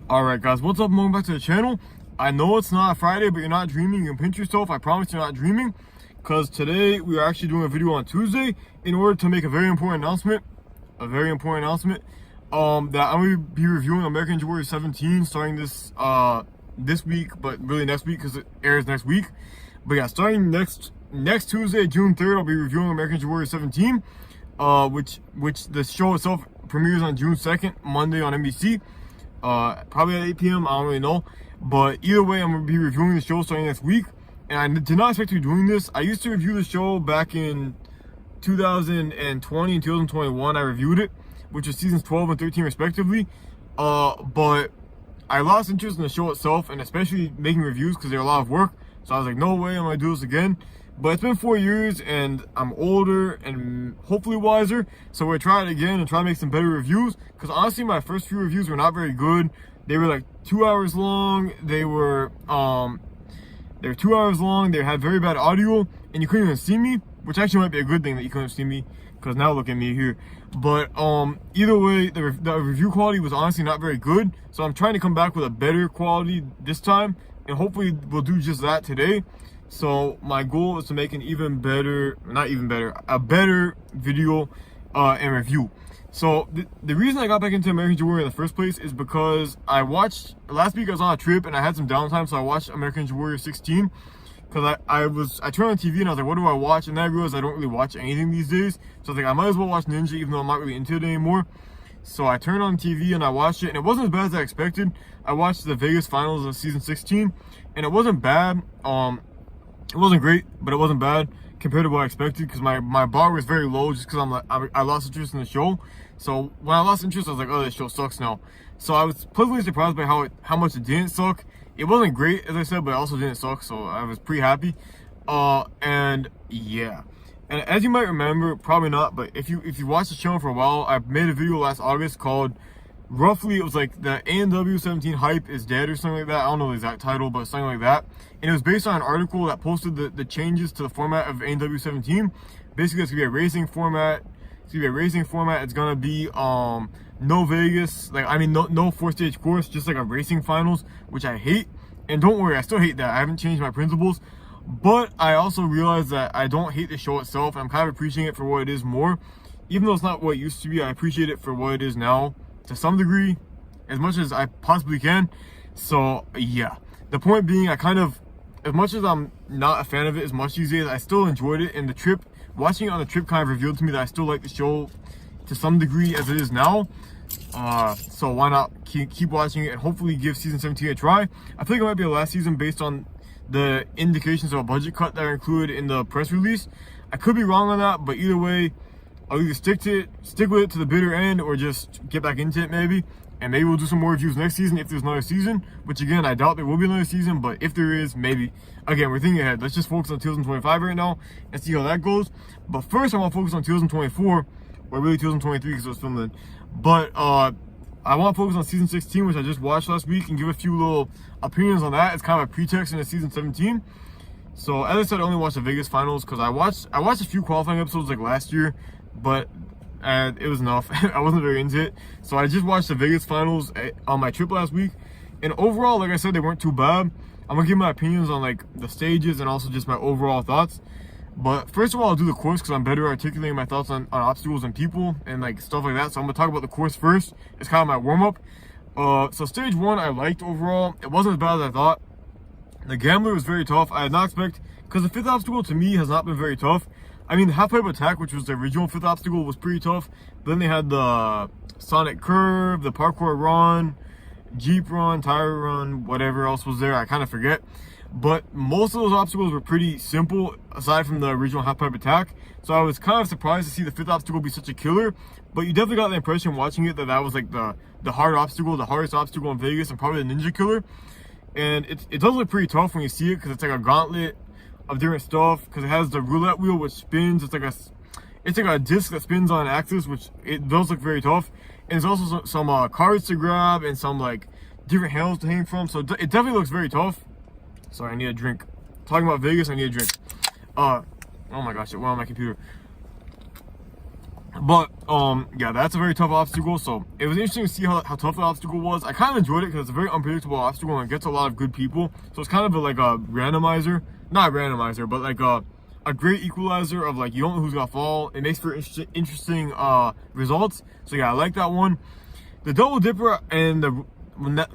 Alright guys, what's up? Welcome back to the channel. I know it's not Friday, but you're not dreaming. You can pinch yourself. I promise you're not dreaming. Because today we are actually doing a video on Tuesday in order to make a very important announcement. That I'm going to be reviewing American Warrior 17 starting this week, but really next week because it airs next week. But yeah, starting next Tuesday, June 3rd, I'll be reviewing American Warrior 17, which the show itself premieres on June 2nd, Monday on NBC. Probably at 8 p.m. I don't really know, but either way, I'm gonna be reviewing the show starting next week. And I did not expect to be doing this. I used to review the show back in 2020 and 2021. I reviewed it, which was seasons 12 and 13 respectively. But I lost interest in the show itself, and especially making reviews because they're a lot of work. So I was like, no way I'm gonna do this again. But it's been 4 years and I'm older and hopefully wiser. So we're gonna try it again and try to make some better reviews. Because honestly, my first few reviews were not very good. They were like 2 hours long. They were 2 hours long. They had very bad audio and you couldn't even see me, which actually might be a good thing that you couldn't see me. Because now look at me here. But either way, the review quality was honestly not very good. So I'm trying to come back with a better quality this time. And hopefully we'll do just that today. So my goal is to make an a better video and review. So the reason I got back into American Warrior in the first place is because last week I was on a trip and I had some downtime, so I watched American Warrior 16 because I turned on TV and I was like, what do I watch? And then I realized I don't really watch anything these days. So I was like, I might as well watch Ninja even though I'm not really into it anymore. So I turned on TV and I watched it, and it wasn't as bad as I expected. I watched the Vegas finals of season 16 and it wasn't bad. It wasn't great, but it wasn't bad compared to what I expected because my bar was very low just because I lost interest in the show. So when I lost interest, I was like, oh, this show sucks now. So I was pleasantly surprised by how much it didn't suck. It wasn't great, as I said, but it also didn't suck, so I was pretty happy. And yeah. And as you might remember, probably not, but if you watched the show for a while, I made a video last August called roughly, it was like the AW 17 hype is dead or something like that. I don't know the exact title, but something like that. And it was based on an article that posted the changes to the format of AW 17. Basically, it's gonna be a racing format. It's gonna be no Vegas, no 4-stage course, just like a racing finals, which I hate. And don't worry, I still hate that. I haven't changed my principles. But I also realized that I don't hate the show itself. I'm kind of appreciating it for what it is more. Even though it's not what it used to be, I appreciate it for what it is now to some degree, as much as I possibly can. So yeah, the point being, as much as I'm not a fan of it as much these days, I still enjoyed it. And watching it on the trip kind of revealed to me that I still like the show to some degree as it is now. So why not keep watching it and hopefully give season 17 a try. I think it might be the last season based on the indications of a budget cut that are included in the press release. I could be wrong on that, but either way, I'll either stick with it to the bitter end or just get back into it maybe. And maybe we'll do some more reviews next season if there's another season, which again, I doubt there will be another season, but if there is, maybe. Again, we're thinking ahead. Let's just focus on 2025 right now and see how that goes. But first, I want to focus on 2024, or really 2023 because it was filmed then. But I want to focus on season 16, which I just watched last week, and give a few little opinions on that. It's kind of a pretext into season 17. So as I said, I only watched the Vegas finals because I watched a few qualifying episodes like last year, but it was enough. I wasn't very into it. So I just watched the Vegas finals on my trip last week. And overall, like I said, they weren't too bad. I'm going to give my opinions on like the stages and also just my overall thoughts. But first of all, I'll do the course because I'm better at articulating my thoughts on obstacles and people and like stuff like that. So I'm going to talk about the course first. It's kind of my warm-up. So stage 1 I liked overall. It wasn't as bad as I thought. The Gambler was very tough. I did not expect, because the 5th obstacle to me has not been very tough. I mean, the half-pipe attack, which was the original 5th obstacle, was pretty tough. But then they had the Sonic Curve, the Parkour Run, Jeep Run, Tire Run, whatever else was there. I kind of forget. But most of those obstacles were pretty simple, aside from the original half-pipe attack. So I was kind of surprised to see the 5th obstacle be such a killer. But you definitely got the impression watching it that was like the hard obstacle, the hardest obstacle in Vegas, and probably the Ninja Killer. And it does look pretty tough when you see it because it's like a gauntlet of different stuff, because it has the roulette wheel which spins. It's like a disc that spins on an axis, which it does look very tough. And there's also some cards to grab and some like different handles to hang from. So it definitely looks very tough. Sorry, I need a drink. Talking about Vegas, I need a drink. Oh my gosh, it went on my computer. But yeah, that's a very tough obstacle. So it was interesting to see how tough the obstacle was. I kind of enjoyed it because it's a very unpredictable obstacle and it gets a lot of good people. So it's kind of like a randomizer, not a randomizer, but like a great equalizer of like you don't know who's gonna fall. It makes for interesting results. So yeah, I like that one. The double dipper and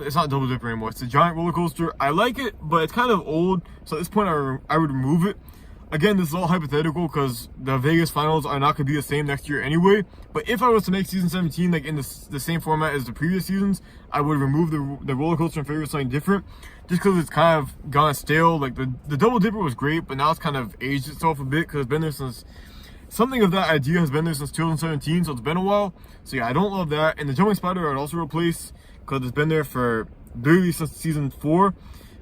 it's not double dipper anymore. It's a giant roller coaster. I like it, but it's kind of old. So at this point, I would remove it. Again, this is all hypothetical because the Vegas finals are not going to be the same next year anyway. But if I was to make season 17 like in the same format as the previous seasons, I would remove the roller coaster in favor of something different, just because it's kind of gone stale. Like the double dipper was great, but now it's kind of aged itself a bit because it's been there since something of that idea has been there since 2017, so it's been a while. So yeah, I don't love that. And the jumping spider I'd also replace because it's been there for literally since season 4.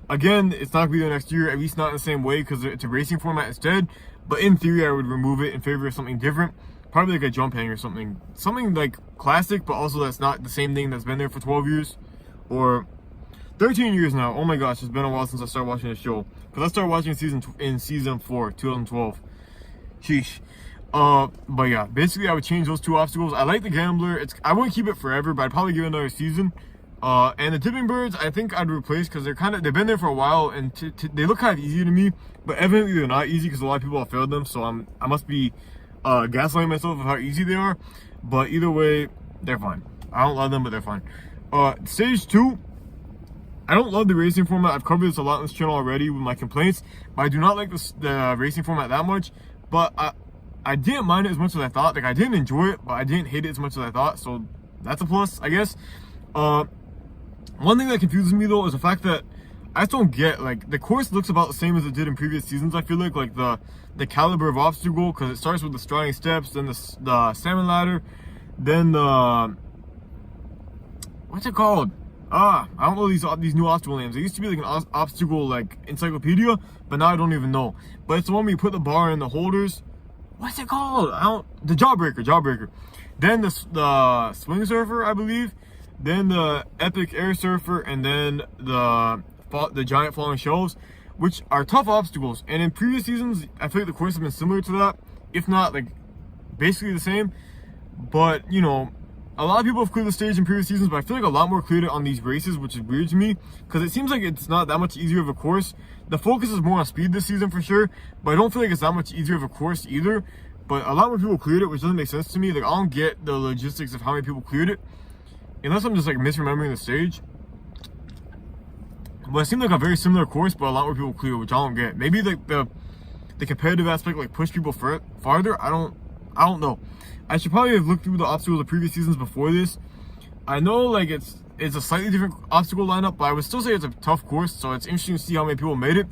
Again, it's not going to be there next year, at least not in the same way because it's a racing format instead. But in theory, I would remove it in favor of something different. Probably like a jump hang or something. Something like classic, but also that's not the same thing that's been there for 12 years. Or 13 years now. Oh my gosh, it's been a while since I started watching this show. Because I started watching in season 4, 2012. Sheesh. But yeah, basically I would change those 2 obstacles. I like the gambler. I wouldn't keep it forever, but I'd probably give it another season. And the tipping birds, I think I'd replace because they've been there for a while and they look kind of easy to me, but evidently they're not easy because a lot of people have failed them. So I must be gaslighting myself of how easy they are. But either way, they're fine. I don't love them, but they're fine. Stage 2, I don't love the racing format. I've covered this a lot on this channel already with my complaints, but I do not like the racing format that much. But I didn't mind it as much as I thought. Like I didn't enjoy it, but I didn't hate it as much as I thought. So that's a plus, I guess. One thing that confuses me though is the fact that I just don't get, like, the course looks about the same as it did in previous seasons. I feel like the caliber of obstacle, because it starts with the striding steps, then the salmon ladder, then the, what's it called? I don't know these new obstacle names. It used to be like an obstacle like encyclopedia, but now I don't even know. But it's the one where you put the bar in the holders. What's it called? The jawbreaker. Then the swing surfer, I believe. Then the epic air surfer, and then the giant falling shelves, which are tough obstacles. And in previous seasons, I feel like the course has been similar to that, if not like basically the same. But you know, a lot of people have cleared the stage in previous seasons, but I feel like a lot more cleared it on these races, which is weird to me because it seems like it's not that much easier of a course. The focus is more on speed this season for sure, but I don't feel like it's that much easier of a course either. But a lot more people cleared it, which doesn't make sense to me. Like I don't get the logistics of how many people cleared it, unless I'm just like misremembering the stage. But it seemed like a very similar course, but a lot more people cleared, which I don't get. Maybe like the competitive aspect like push people farther. I don't know. I should probably have looked through the obstacles of previous seasons before this. I know like it's a slightly different obstacle lineup, but I would still say it's a tough course, so it's interesting to see how many people made it.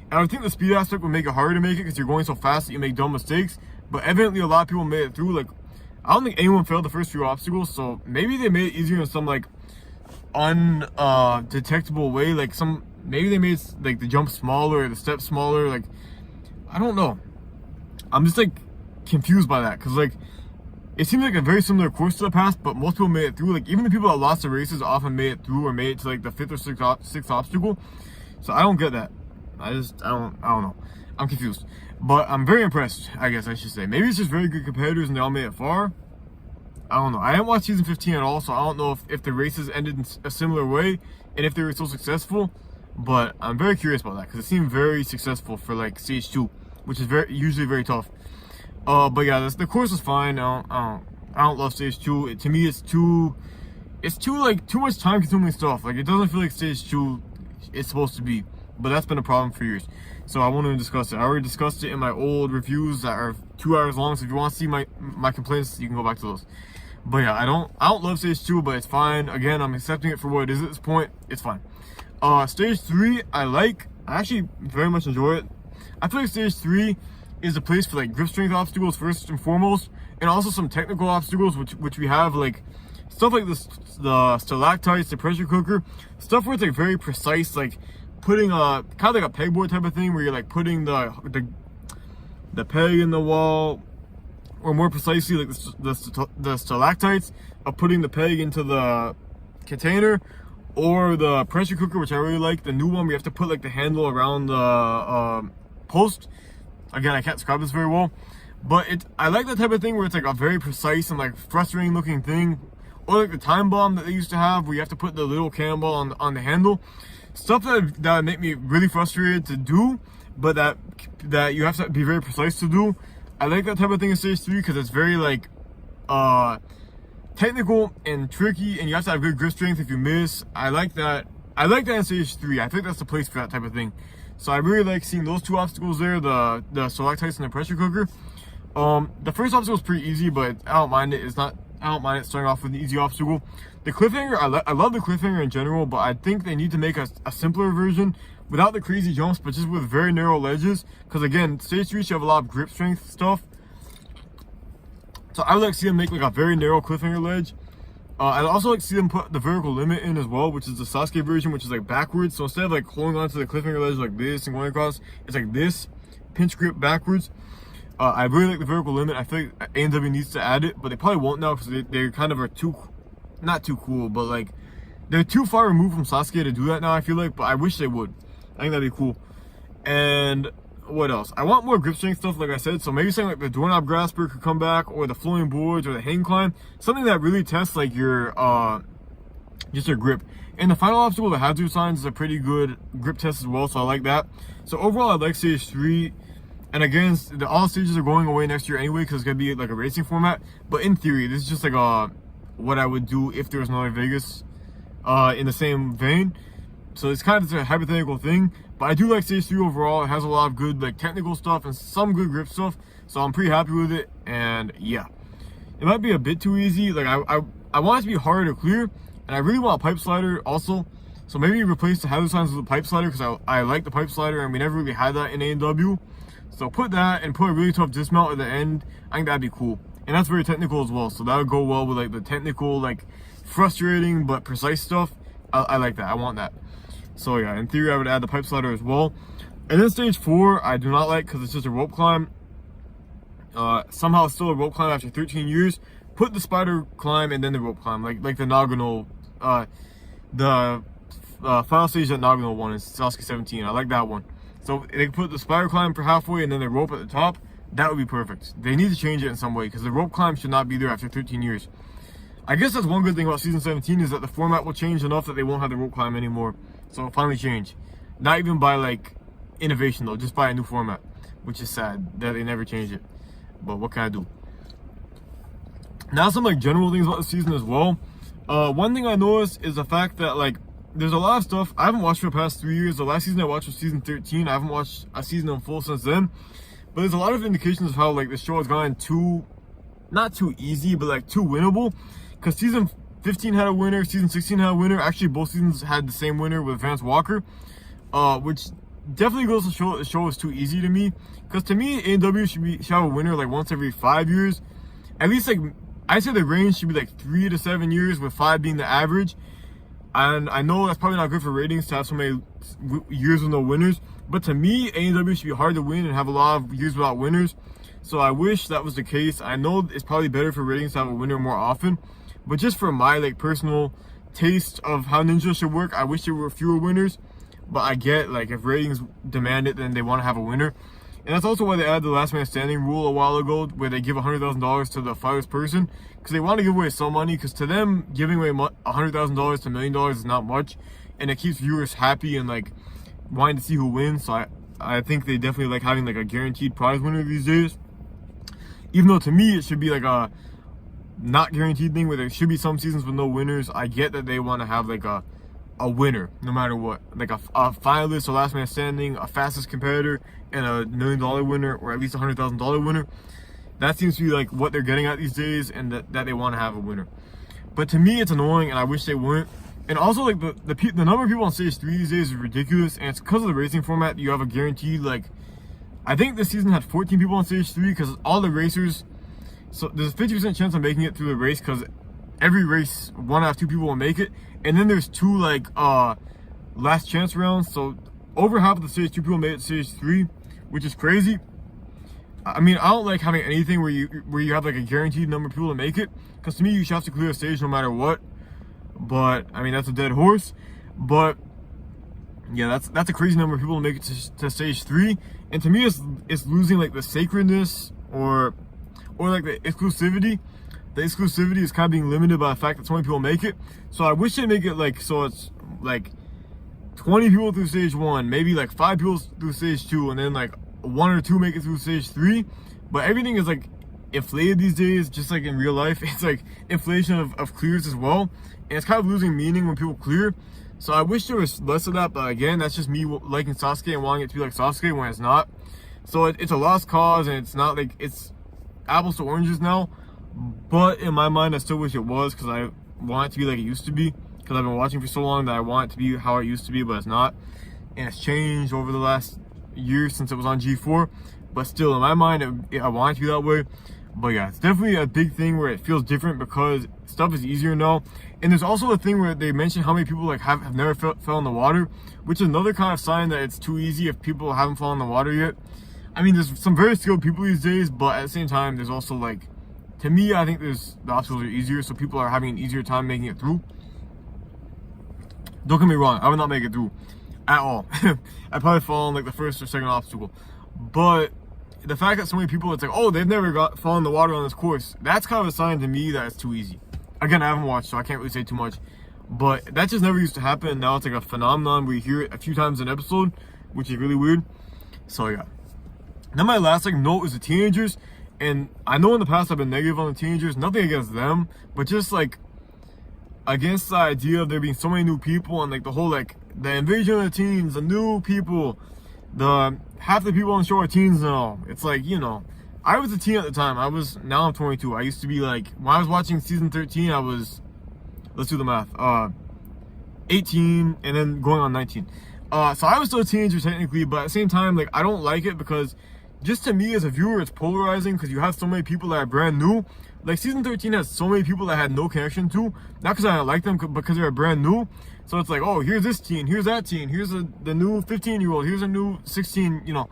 And I would think the speed aspect would make it harder to make it because you're going so fast that you make dumb mistakes. But evidently a lot of people made it through. Like I don't think anyone failed the first few obstacles, so maybe they made it easier in some like undetectable way. Like maybe they made like the jump smaller, the steps smaller. Like I don't know. I'm just like confused by that because like it seems like a very similar course to the past, but most people made it through. Like even the people that lost the races often made it through or made it to like the 5th or 6th obstacle. So I don't get that. I don't know. I'm confused. But I'm very impressed, I guess I should say. Maybe it's just very good competitors and they all made it far. I don't know. I didn't watch season 15 at all, so I don't know if the races ended in a similar way and if they were so successful. But I'm very curious about that because it seemed very successful for like stage 2, which is usually very tough. But yeah, the course is fine. I don't love stage 2. To me, it's too much time consuming stuff. Like it doesn't feel like stage 2 is supposed to be. But that's been a problem for years. So I won't even discuss it. I already discussed it in my old reviews that are 2 hours long. So if you want to see my complaints, you can go back to those. But yeah, I don't love stage 2, but it's fine. Again, I'm accepting it for what it is at this point. It's fine. Stage 3, I actually very much enjoy it. I feel like stage 3 is a place for like grip strength obstacles first and foremost, and also some technical obstacles which we have, like stuff like the stalactites, the pressure cooker, stuff where it's like very precise, like putting a kind of like a pegboard type of thing where you're like putting the peg in the wall, or more precisely like the stalactites of putting the peg into the container, or the pressure cooker, which I really like, the new one where you have to put like the handle around the post. Again, I can't describe this very well, But I like that type of thing where it's like a very precise and like frustrating looking thing, or like the time bomb that they used to have, where you have to put the little cannonball on the handle. Stuff that make me really frustrated to do, but that you have to be very precise to do. I like that type of thing in Stage 3 because it's very like technical and tricky, and you have to have good grip strength if you miss. I like that. I like that in Stage 3. I think that's the place for that type of thing. So I really like seeing those two obstacles there, the stalactites and the pressure cooker. The first obstacle is pretty easy, but I don't mind it. I don't mind it starting off with an easy obstacle. The cliffhanger, I love the cliffhanger in general, but I think they need to make a simpler version without the crazy jumps, but just with very narrow ledges. Because again, Stage 3 should have a lot of grip strength stuff. So I would like to see them make like a very narrow cliffhanger ledge. I'd also like to see them put the vertical limit in as well, which is the Sasuke version, which is like backwards. So instead of like holding onto the cliffhanger ledge like this and going across, it's like this, pinch grip backwards. I really like the vertical limit. I feel like A&W needs to add it, but they probably won't now because they kind of are not too cool, but like they're too far removed from Sasuke to do that now, I feel like, but I wish they would. I think that'd be cool. And what else? I want more grip strength stuff, like I said, so maybe something like the doorknob grasper could come back, or the floating boards, or the hang climb, something that really tests like your just your grip. And the final obstacle, the hazard signs, is a pretty good grip test as well, so I like that. So overall, I like Stage 3. And again, all stages are going away next year anyway, because it's going to be like a racing format. But in theory, this is just like what I would do if there was another Vegas in the same vein. So it's kind of a hypothetical thing. But I do like Stage 3 overall. It has a lot of good like technical stuff and some good grip stuff. So I'm pretty happy with it. And yeah, it might be a bit too easy. Like I want it to be harder to clear. And I really want a pipe slider also. So maybe replace the hazard signs with a pipe slider, because I like the pipe slider and we never really had that in A&W. So put that and put a really tough dismount at the end. I think that'd be cool. And that's very technical as well. So that would go well with like the technical, like frustrating but precise stuff. I like that. I want that. So yeah, in theory, I would add the pipe slider as well. And then Stage 4, I do not like because it's just a rope climb. Somehow it's still a rope climb after 13 years. Put the spider climb and then the rope climb, like the Nagano, the final stage that Nagano won is Sasuke 17. I like that one. So they can put the spider climb for halfway and then the rope at the top. That would be perfect. They need to change it in some way because the rope climb should not be there after 13 years. I guess that's one good thing about season 17 is that the format will change enough that they won't have the rope climb anymore. So it'll finally change. Not even by like innovation though, just by a new format, which is sad that they never changed it. But what can I do? Now some like general things about the season as well. One thing I noticed is the fact that like there's a lot of stuff I haven't watched for the past 3 years. The last season I watched was season 13. I haven't watched a season in full since then. But there's a lot of indications of how like the show has gotten not too easy, but like too winnable. Because season 15 had a winner, season 16 had a winner. Actually, both seasons had the same winner with Vance Walker, which definitely goes to show that the show is too easy to me. Because to me, A&W should have a winner like once every 5 years. At least like I say the range should be like 3 to 7 years, with 5 being the average. And I know that's probably not good for ratings to have so many years with no winners. But to me, A&W should be hard to win and have a lot of years without winners. So I wish that was the case. I know it's probably better for ratings to have a winner more often. But just for my like personal taste of how Ninja should work, I wish there were fewer winners. But I get like if ratings demand it, then they want to have a winner. And that's also why they added the last man standing rule a while ago, where they give $100,000 to the farthest person, because they want to give away some money. Because to them, giving away $100,000 to $1 million is not much, and it keeps viewers happy and like wanting to see who wins. So I think they definitely like having like a guaranteed prize winner these days. Even though to me it should be like a not guaranteed thing, where there should be some seasons with no winners. I get that they want to have like a winner no matter what, like a finalist, a last man standing, a fastest competitor, and a $1 million winner, or at least $100,000 winner. That seems to be like what they're getting at these days, and that they want to have a winner. But to me, it's annoying, and I wish they wouldn't. And also, like the number of people on Stage 3 these days is ridiculous, and it's because of the racing format. You have a guaranteed, like, I think this season had 14 people on Stage 3 because all the racers. So there's a 50% chance of making it through the race, because every race 1 out of 2 people will make it, and then there's 2 like last chance rounds. So over half of the Stage 2 people made it to Stage 3, which is crazy. I mean, I don't like having anything where you have like a guaranteed number of people to make it, because to me you should have to clear a stage no matter what. But I mean, that's a dead horse. But yeah, that's a crazy number of people to make it to stage 3. And to me, it's losing like the sacredness or like the exclusivity. The exclusivity is kind of being limited by the fact that so many people make it. So I wish they make it like, so it's like 20 people through stage 1, maybe like 5 people through stage 2, and then like 1 or 2 make it through stage 3. But everything is like inflated these days, just like in real life. It's like inflation of clears as well, and it's kind of losing meaning when people clear. So I wish there was less of that, but again, that's just me liking Sasuke and wanting it to be like Sasuke when it's not. So it's a lost cause, and it's not like it's apples to oranges now. But in my mind, I still wish it was, because I want it to be like it used to be, because I've been watching for so long that I want it to be how it used to be, but it's not. And it's changed over the last year since it was on G4. But still, in my mind, I want it to be that way. But yeah, it's definitely a big thing where it feels different because stuff is easier now. And there's also a thing where they mention how many people like have never fell in the water, which is another kind of sign that it's too easy if people haven't fallen in the water yet. I mean, there's some very skilled people these days, but at the same time, there's also like, to me, I think the obstacles are easier, so people are having an easier time making it through. Don't get me wrong, I would not make it through at all. I'd probably fall on like the first or second obstacle. But the fact that so many people, it's like, oh, they've never fallen in the water on this course, that's kind of a sign to me that it's too easy. Again, I haven't watched, so I can't really say too much. But that just never used to happen, and now it's like a phenomenon where you hear it a few times an episode, which is really weird. So yeah. Then my last like note is the teenagers. And I know in the past I've been negative on the teenagers, nothing against them, but just like against the idea of there being so many new people, and like the whole like the invasion of the teens, the new people, the half the people on the show are teens now. It's like, you know, I was a teen at the time. Now I'm 22. I used to be like, when I was watching season 13, I was, let's do the math, 18 and then going on 19. So I was still a teenager technically, but at the same time, like, I don't like it because just to me as a viewer, it's polarizing because you have so many people that are brand new. Like season 13 has so many people that I had no connection to, not because I don't like them, but because they're brand new. So it's like, oh, here's this teen, here's that teen, here's the new 15-year-old, here's a new 16, you know.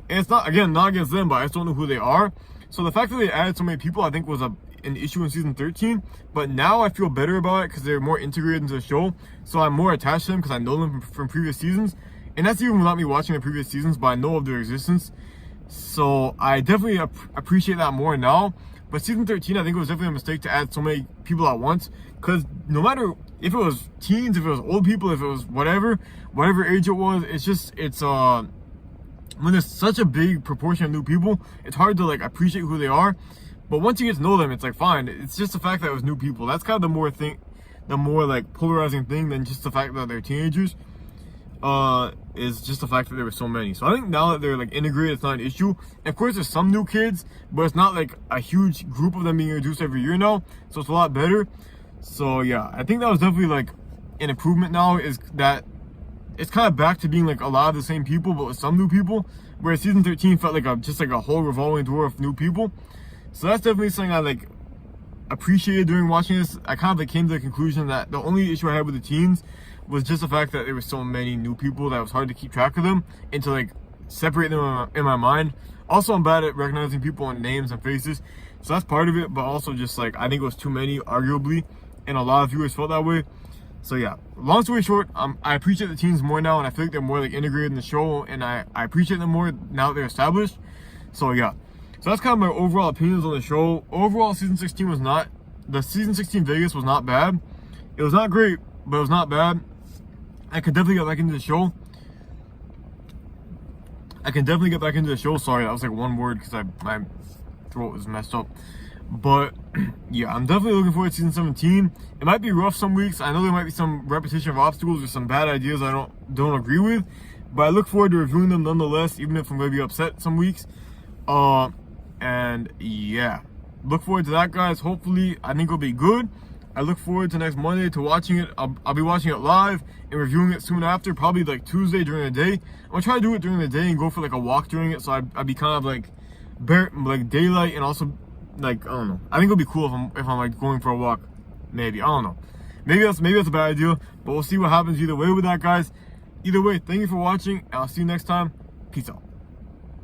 And it's not, again, not against them, but I just don't know who they are. So the fact that they added so many people, I think was an issue in season 13. But now I feel better about it because they're more integrated into the show. So I'm more attached to them because I know them from previous seasons. And that's even without me watching the previous seasons, but I know of their existence. So I definitely appreciate that more now. But season 13, I think it was definitely a mistake to add so many people at once. Because no matter if it was teens, if it was old people, if it was whatever age it was, when there's such a big proportion of new people, it's hard to like appreciate who they are. But once you get to know them, it's like fine. It's just the fact that it was new people. That's kind of the more like polarizing thing than just the fact that they're teenagers. Is just the fact that there were so many. So I think now that they're like integrated, it's not an issue. And of course, there's some new kids, but it's not like a huge group of them being introduced every year now. So it's a lot better. So yeah, I think that was definitely like an improvement now, is that it's kind of back to being like a lot of the same people, but with some new people. Whereas season 13 felt like just like a whole revolving door of new people. So that's definitely something I like appreciated during watching this. I kind of like came to the conclusion that the only issue I had with the teens was just the fact that there were so many new people that it was hard to keep track of them and to like separate them in my mind. Also, I'm bad at recognizing people on names and faces, so that's part of it. But also just like, I think it was too many, arguably, and a lot of viewers felt that way. So yeah, long story short, I appreciate the teens more now, and I feel like they're more like integrated in the show, and I appreciate them more now that they're established. So yeah, so that's kind of my overall opinions on the show. Overall, season 16 was not, the season 16 Vegas was not bad. It was not great, but it was not bad. I could definitely get back into the show. Sorry, that was like one word because my throat was messed up. But yeah, I'm definitely looking forward to season 17. It might be rough some weeks. I know there might be some repetition of obstacles or some bad ideas I don't agree with, but I look forward to reviewing them nonetheless, even if I'm going to be upset some weeks. And yeah, look forward to that, guys. Hopefully, I think it'll be good. I look forward to next Monday to watching it. I'll be watching it live and reviewing it soon after, probably like Tuesday during the day. I'm gonna try to do it during the day and go for like a walk during it, so I'd be kind of like daylight, and also like, I don't know. I think it'll be cool if I'm like going for a walk. Maybe, I don't know. Maybe that's a bad idea, but we'll see what happens either way with that, guys. Either way, thank you for watching, and I'll see you next time. Peace out.